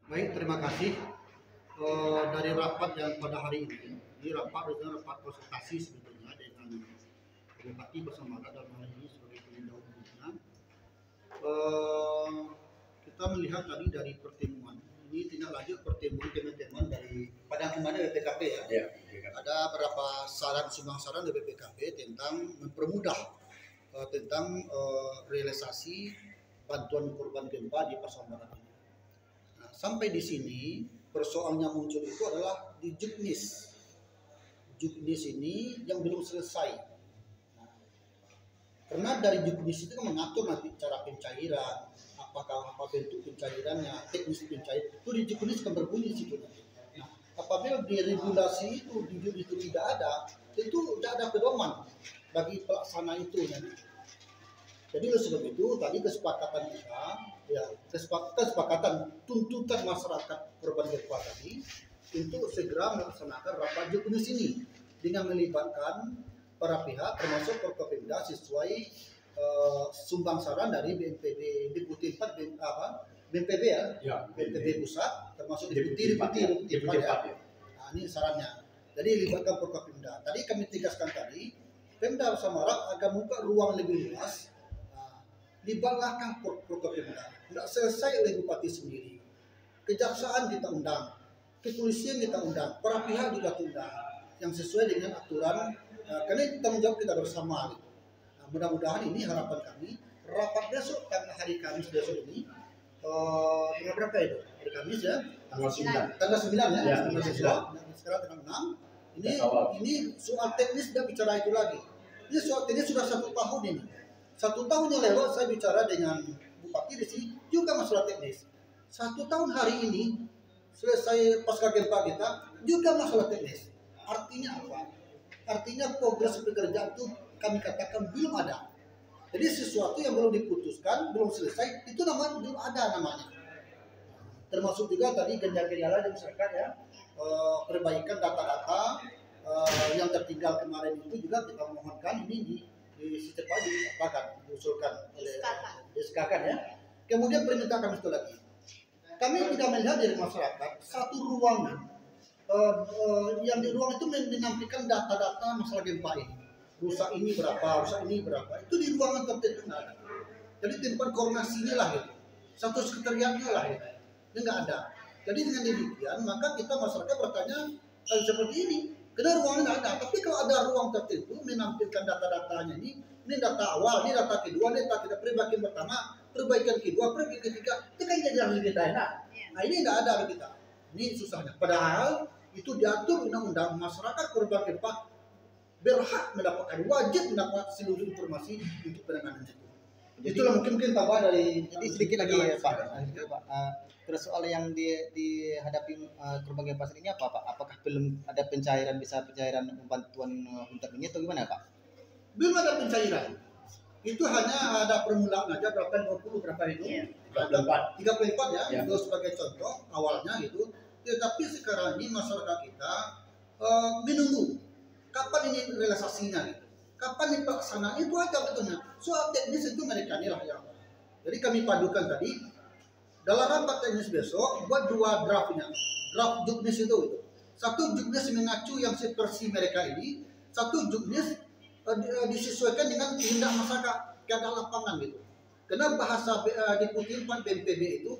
Baik, terima kasih dari rapat yang pada hari ini rapat adalah rapat konsultasi sebetulnya dengan Bupati bersama dalam hal ini sebagai penindak umumnya. Kita melihat tadi dari pertemuan ini tindak lanjut pertemuan teman-teman dari pada kemarin BPKP ya. Ya. Ada beberapa saran sumbang saran dari BPKP tentang mempermudah tentang realisasi bantuan korban gempa di Pasaman Barat ini. Nah, sampai di sini persoalannya muncul itu adalah di juknis. Juknis ini yang belum selesai. Nah, karena dari juknis itu kan mengatur nanti cara pencairan, apakah apa bentuk pencairannya, teknis pencairan itu di juknis kan berbunyi situ nanti. Nah, apabila di regulasi itu di juknis itu tidak ada, itu tidak ada pedoman bagi pelaksana itu nanti. Jadi oleh sebab itu tadi kesepakatan kita, ya kesepakatan tuntutan masyarakat korban gempa tadi untuk segera melaksanakan rapat juknis ini dengan melibatkan para pihak termasuk Forkopimda sesuai sumbang saran dari BNPB Deputi 4 BNPB ya, BNPB pusat termasuk Deputi 4 ya. Nah, ini sarannya. Jadi libatkan Forkopimda. Tadi kami tegaskan tadi Pemda Samara agar membuka ruang lebih luas. Libatkan Forkopimda, tidak selesai oleh Bupati sendiri. Kejaksaan kita undang, kepolisian kita undang, para pihak juga undang, yang sesuai dengan aturan. Karena itu tanggung jawab kita bersama. Nah, mudah-mudahan ini harapan kami. Rapat besok hari Kamis besok ini, tanggal berapa itu? Hari Kamis ya? Tanggal 9 ya? Ya, tanggal 9. Nah, sekarang tanggal 6. Ini soal teknis tidak bicara itu lagi. Ini soal teknis sudah 1 tahun ini. 1 tahun yang lewat saya bicara dengan Bupati di sini juga masalah teknis. 1 tahun hari ini selesai pasca gempa kita juga masalah teknis. Artinya apa? Artinya progres pekerjaan itu kami katakan belum ada. Jadi sesuatu yang belum diputuskan, belum selesai, itu namanya belum ada namanya. Termasuk juga tadi gejala-gejala di masyarakat ya, perbaikan data-data yang tertinggal kemarin itu juga kita mohonkan ini diusulkan oleh disesuaikan ya. Kemudian permintaan kami itu lagi. Kami tidak melihat dari masyarakat satu ruangan yang di ruang itu menampilkan data-data masalah gempa ini. Rusak ini berapa, rusak ini berapa. Itu di ruangan tertentu ada. Jadi tempat koordinasinya lah gitu. Satu sekretariatnya lah gitu. Ini nggak ada. Jadi dengan demikian maka kita masyarakat bertanya seperti ini. Karena ruangnya nggak ada, tapi kalau ada ruang tertentu menampilkan data-datanya ini data awal, ini data kedua, ini data perbaikan pertama, perbaikan kedua, perbaikan ketiga, itu kan jadi harus kita enak. Nah ini nggak ada bagi kita, ini susahnya. Padahal itu diatur undang-undang masyarakat korban gempa berhak mendapatkan, wajib mendapat seluruh informasi untuk penanganan itu. Itulah mungkin tambah dari. Jadi sedikit lagi ya Pak. Terus soal yang dihadapi korban gempa ini apa Pak? Apakah belum ada pencairan bantuan untuk ini atau gimana Pak? Belum ada pencairan. Itu hanya ada permulaan aja berapa 20 berapa itu? 34 ya. Itu sebagai contoh awalnya gitu. Tetapi sekarang ini masyarakat kita menunggu kapan ini realisasinya gitu. Kapan pelaksanaan itu aja betulnya. Soal teknis itu mereka inilah yang. Jadi kami padukan tadi dalam rapat teknis besok buat 2 draftnya. Draft juknis itu. Satu juknis mengacu yang seperti mereka ini, satu juknis disesuaikan dengan kehendak masyarakat keadaan lapangan gitu. Karena bahasa Deputi 4 BNPB itu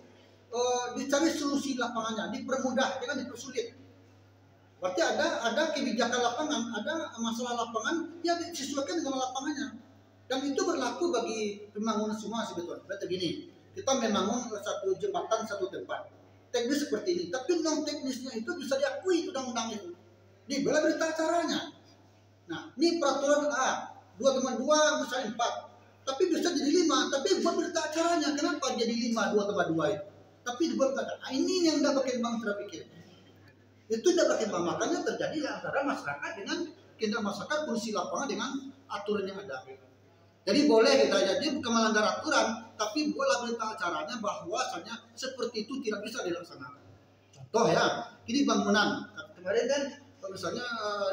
dicari solusi lapangannya, dipermudah, jangan dipersulit. Berarti ada kebijakan lapangan, ada masalah lapangan yang disesuaikan dengan lapangannya. Dan itu berlaku bagi pembangunan semua sebetulnya. Berarti gini, kita membangun satu jembatan satu tempat. Teknis seperti ini, tapi non teknisnya itu bisa diakui undang-undang itu. Dibelah berita acaranya. Nah, ini peraturan A, 2+2 misalnya 4. Tapi bisa jadi 5, tapi buat berita acaranya. Kenapa jadi 5, 2+2 itu? Tapi dibuat kata, ini yang tidak berkembang cara pikir. Itu tidak berkembang, makanya terjadi antara masyarakat dengan kehendak masyarakat, polisi lapangan dengan aturan yang ada. Jadi boleh kita jadi bukan melanggar aturan, tapi buatlah berita acaranya bahwasanya seperti itu tidak bisa dilaksanakan. Contoh ya, ini bangunan. Kemarin kan misalnya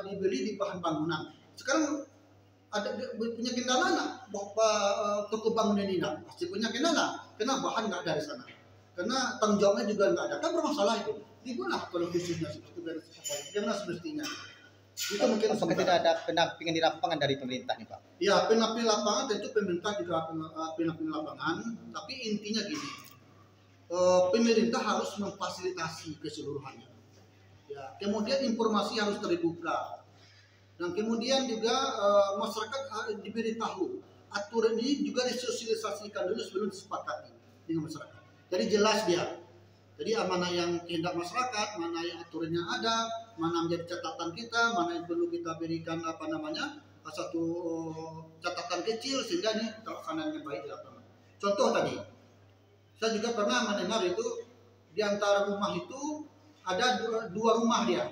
dibeli di bahan bangunan. Sekarang ada punya kendala nggak? Toko bangunan ini pasti punya kendala. Karena bahan nggak dari sana. karena tanggung jawabnya juga nggak ada, kan bermasalah itu. Di mana kalau khususnya seperti bagaimana semestinya? Itu mungkin apakah tidak ada pendampingan di lapangan dari pemerintah nih Pak? Ya, pendamping lapangan tentu pemerintah juga pendamping lapangan, tapi intinya gini, pemerintah harus memfasilitasi keseluruhannya. Ya, kemudian informasi harus terbuka, dan kemudian juga masyarakat diberitahu aturan ini juga disosialisasikan dulu sebelum disepakati dengan masyarakat. Jadi jelas dia. Jadi mana yang kehendak masyarakat, mana yang aturannya ada, mana menjadi catatan kita, mana yang perlu kita berikan satu catatan kecil sehingga ini terlaksana dengan baik di lapangan. Contoh tadi, saya juga pernah mendengar itu di antara rumah itu ada dua rumah dia,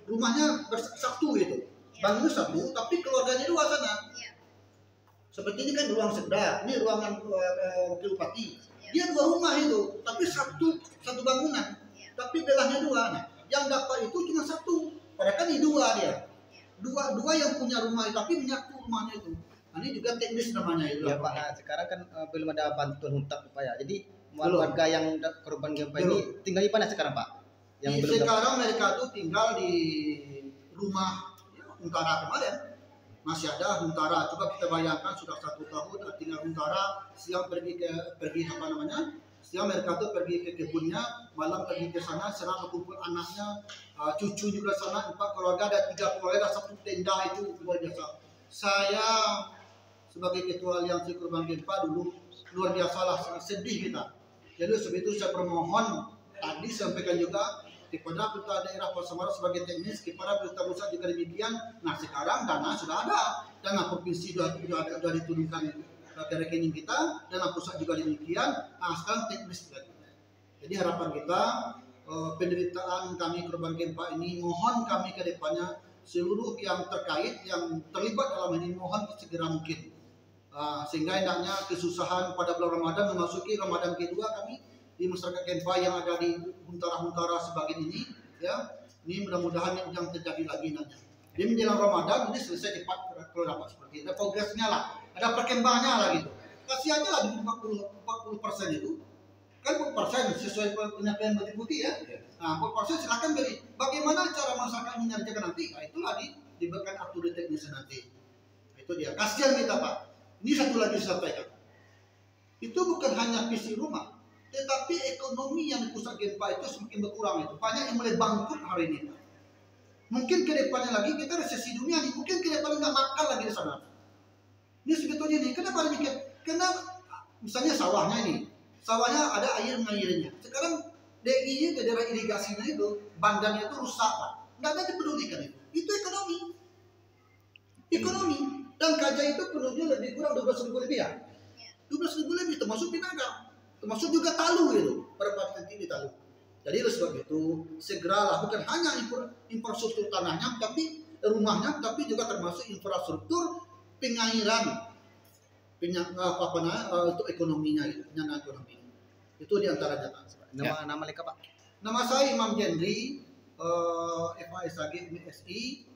rumahnya bersatu gitu, bangunnya satu, tapi keluarganya dua sana. Seperti ini kan ruang sekda, ini ruangan wakil bupati. Dia dua rumah itu, tapi satu bangunan, tapi belahnya dua. Nah, yang dapat itu cuma satu, padahal kan ini dua dia. Dua yang punya rumah, tapi menyatu rumahnya itu. Nah, ini juga teknis namanya itu. Ya Pak, nah, sekarang kan belum ada bantuan huntap Pak ya. Jadi warga yang korban gempa ini tinggal di mana sekarang Pak? Sekarang mereka tuh tinggal di rumah Huntara kemarin. Masih ada Huntara. Coba kita bayangkan sudah 1 tahun tinggal Huntara. Siang siang mereka tuh pergi ke kebunnya, malam pergi ke sana, serang kumpul anaknya, cucu juga sana, 4 keluarga, ada 3 keluarga, 1 tenda, itu luar biasa. Saya sebagai ketua aliansi korban gempa dulu luar biasa lah, sangat sedih kita. Jadi sebab itu saya bermohon tadi sampaikan juga kepada pemerintah daerah Pasaman sebagai teknis, kepada pemerintah pusat juga demikian. Nah sekarang dana sudah ada, dana provinsi sudah diturunkan ke rekening kita, dana pusat juga demikian. Nah sekarang teknis lagi. Jadi harapan kita penderitaan kami korban gempa ini, mohon kami ke depannya seluruh yang terkait, yang terlibat dalam ini, mohon segera mungkin. Sehingga hendaknya kesusahan pada bulan Ramadan memasuki Ramadan kedua kami di masyarakat gempa yang ada di Huntara sebagian ini, ya, ini mudah-mudahan yang terjadi lagi nanti. Di menjelang Ramadan ini selesai cepat kalau dapat seperti itu. Ada progresnya lah, ada perkembangannya lah gitu. Kasih aja lah 40% itu, kan 40% sesuai penyampaian Menteri Putih ya. Nah 40% silakan beri. Bagaimana cara masyarakat mengerjakan nanti? Nah itulah diberikan aturan teknis nanti. Itu dia. Kasihan kita Pak. Ini satu lagi saya sampaikan. Itu bukan hanya visi rumah, tetapi ekonomi yang di pusat gempa itu semakin berkurang itu. Banyak yang mulai bangkrut hari ini. Mungkin ke depannya lagi kita resesi dunia nih. Mungkin ke depannya nggak makan lagi di sana. Ini sebetulnya nih. Kenapa demikian? Karena misalnya sawahnya ini. Sawahnya ada air mengalirnya. Sekarang DI nya, daerah irigasinya itu, bandarnya itu rusak Pak. Nggak ada dipedulikan itu. Itu ekonomi. Dan Kajah itu penduduknya lebih kurang 12.000 lebih ya. 12.000 lebih termasuk Pinaga. Termasuk juga Talu itu, berapa titik di Talu. Jadi oleh sebab itu segeralah, bukan hanya infrastruktur tanahnya, tapi rumahnya, tapi juga termasuk infrastruktur pengairan, untuk ekonominya, penyandang ekonomi. Itu diantaranya. Nama lengkap Pak? Nama saya Imam Gendri, FASAG MSI.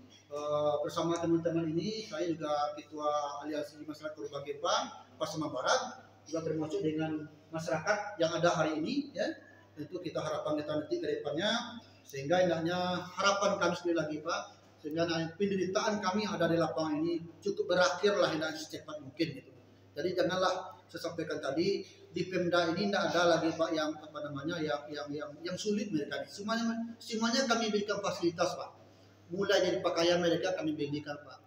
Bersama teman-teman ini, saya juga ketua aliansi masyarakat korban gempa Pasaman Barat, juga termasuk dengan masyarakat yang ada hari ini ya. Itu kita harapan kita nanti ke depannya, sehingga hendaknya harapan kami sekali lagi Pak, sehingga penderitaan kami yang ada di lapangan ini cukup berakhir lah hendaknya secepat mungkin gitu. Jadi janganlah saya sampaikan tadi di Pemda ini tidak ada lagi Pak yang yang sulit mereka. Semuanya kami berikan fasilitas Pak. Mulai dari pakaian mereka kami belikan Pak,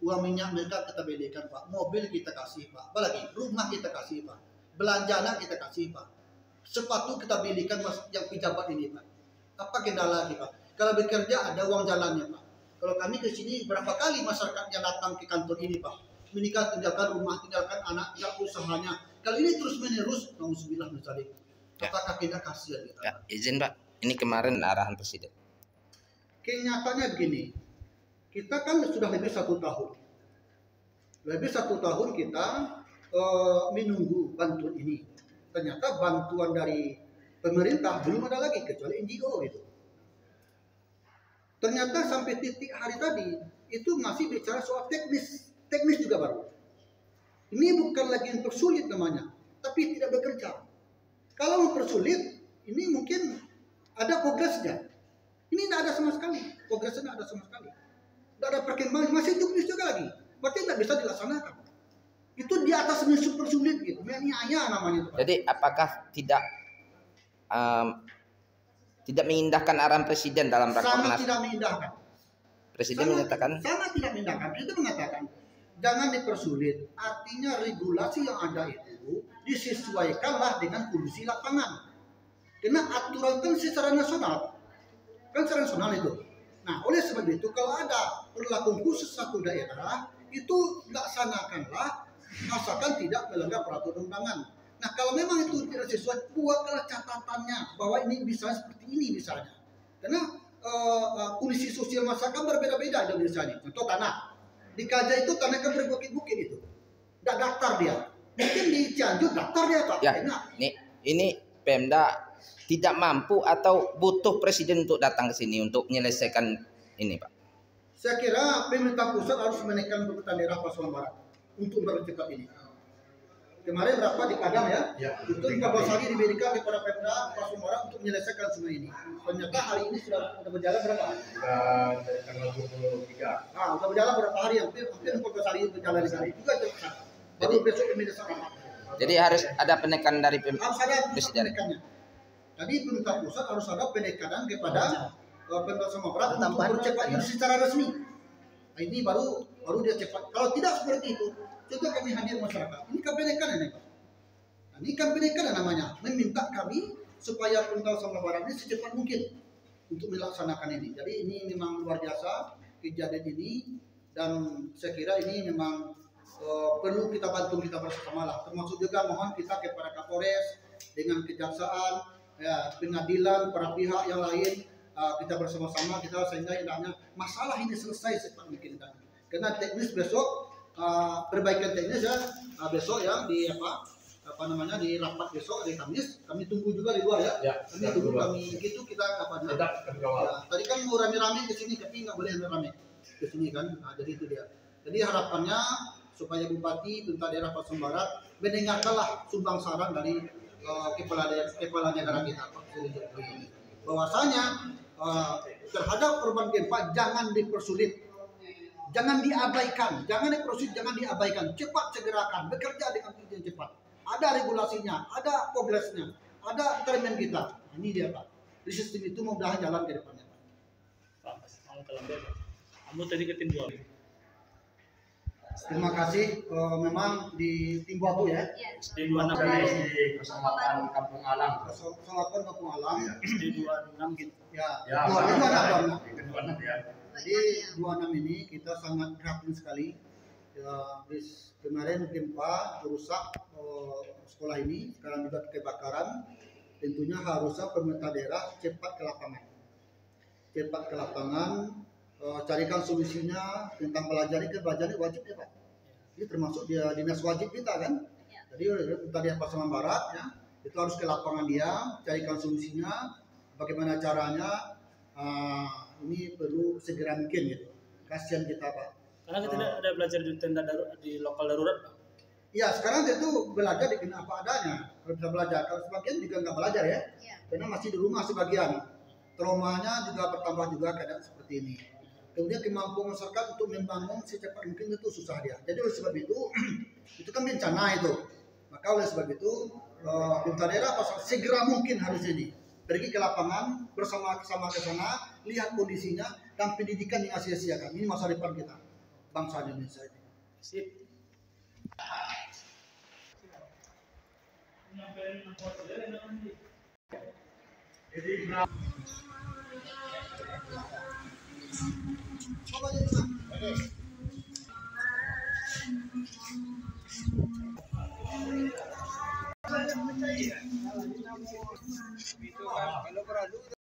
uang minyak mereka kita belikan Pak, mobil kita kasih Pak, apalagi rumah kita kasih Pak, belanjaan kita kasih Pak, sepatu kita belikan yang pejabat ini Pak. Apa kendala lagi Pak? Kalau bekerja ada uang jalannya Pak. Kalau kami ke sini berapa kali masyarakat yang datang ke kantor ini Pak, menikah, tinggalkan rumah, tinggalkan anak, tinggalkan usahanya. Kalau ini terus menerus, nauzubillah min dzalik. Apakah tidak kasihan kita? Ya, izin Pak, ini kemarin arahan Presiden. Kenyataannya begini, kita kan sudah lebih 1 tahun. Lebih 1 tahun kita menunggu bantuan ini. Ternyata bantuan dari pemerintah belum ada lagi, kecuali NGO itu. Ternyata sampai titik hari tadi, itu masih bicara soal teknis juga baru. Ini bukan lagi yang tersulit namanya, tapi tidak bekerja. Kalau mempersulit, ini mungkin ada progresnya. Ini tidak ada sama sekali, progresnya tidak ada sama sekali. Tidak ada perkembangan, masih juknis juga lagi. Berarti tidak bisa dilaksanakan. Itu di atas super sulit gitu. Ini ayah namanya itu. Jadi apakah tidak mengindahkan arahan presiden dalam rakornas? Sangat tidak mengindahkan. Presiden menyatakan sangat tidak mengindahkan. Presiden mengatakan jangan dipersulit. Artinya regulasi yang ada itu disesuaikanlah dengan kondisi lapangan. Karena aturan kan secara nasional. Kan secara nasional itu. Nah, oleh sebab itu kalau ada perilaku khusus satu daerah, itu laksanakanlah asalkan tidak melanggar peraturan undangan. Nah, kalau memang itu tidak sesuai, buatlah catatannya bahwa ini bisa seperti ini misalnya. Karena kondisi sosial masyarakat berbeda-beda di Indonesia ini. Contoh tanah. Di Kaja itu tanah kan berbukit-bukit itu. Tidak daftar dia. Mungkin di Cianjur daftar dia Pak. Ya, ini Pemda tidak mampu atau butuh presiden untuk datang ke sini untuk menyelesaikan ini, Pak? Saya kira pemerintah pusat harus menekan pemerintah daerah Pasuruan Barat untuk mempercepat ini. Kemarin berapa di Padang ya? Itu 14 hari diberikan kepada Pemda Pasuruan Barat untuk menyelesaikan semua ini. Ternyata hari ini sudah berjalan berapa? Dari tanggal 23. Nah, sudah berjalan berapa hari? Hampir 14 hari berjalan di sana. Juga cepat. Baru besok kami disana. Jadi harus ada penekanan dari harus ada presiden. penekannya. Tadi pemerintah pusat harus ada penekanan kepada Pemda Pasuruan Barat untuk percepat ini secara resmi. Nah, ini baru dia cepat. Kalau tidak seperti itu, coba kami hadir masyarakat. Ini kan penekanan ya Pak. Nah, ini kan penekanan namanya. Meminta kami supaya Pemda Pasuruan Barat ini secepat mungkin untuk melaksanakan ini. Jadi ini memang luar biasa kejadian ini, dan saya kira ini memang perlu kita bantu kita bersama lah. Termasuk juga mohon kita kepada Kapolres dengan kejaksaan, ya, pengadilan, para pihak yang lain, kita bersama-sama kita sehingga hendaknya masalah ini selesai secepat mungkin. Karena teknis besok perbaikan teknis ya besok ya di di rapat besok di Kamis kami tunggu juga di luar ya. Kami tunggu gitu kita tadi kan mau rame-rame ke sini tapi nggak boleh rame ke sini kan. Nah, jadi itu dia. Jadi harapannya supaya Bupati Pemerintah Daerah Pasuruan Barat mendengarkanlah sumbang saran dari kepala negara kita Pak Jokowi, bahwasanya terhadap korban gempa jangan dipersulit, jangan diabaikan, jangan dipersulit, jangan diabaikan, cepat segerakan, bekerja dengan yang cepat. Ada regulasinya, ada progresnya, ada termen kita. Ini dia Pak. Di sistem itu mudah jalan ke depannya Pak. Kamu tadi ke tim 2. Terima kasih. Memang di tim Buatu ya. SD 26 Di Kecamatan Kampung Alang. Kecamatan Kampung Alang. SD 26 gitu. Ya. Ya, 26 ya. Jadi 26 ini kita sangat prihatin sekali. Ya, kemarin gempa merusak sekolah ini, sekarang juga kebakaran. Tentunya harusnya pemerintah daerah cepat ke lapangan, carikan solusinya tentang belajar ini wajib ya Pak. Ini termasuk dia dinas wajib kita kan. Jadi tadi Pasuruan Barat ya, itu harus ke lapangan dia, carikan solusinya, bagaimana caranya. Ini perlu segera mungkin gitu. Kasihan kita Pak. Karena kita tidak ada belajar di tenda di lokal darurat Pak. Iya, sekarang itu belajar di apa adanya. Kalau bisa belajar, kalau sebagian juga nggak belajar ya. Karena masih di rumah sebagian. Traumanya juga bertambah juga keadaan seperti ini. Kemudian kemampuan masyarakat untuk membangun secepat mungkin itu susah dia. Jadi oleh sebab itu, itu kan bencana itu. Maka oleh sebab itu, pemerintah daerah segera mungkin harus ini pergi ke lapangan bersama-sama ke sana, lihat kondisinya dan pendidikan yang sia-siakan. Ini masa depan kita, bangsa Indonesia ini. Sip. Jadi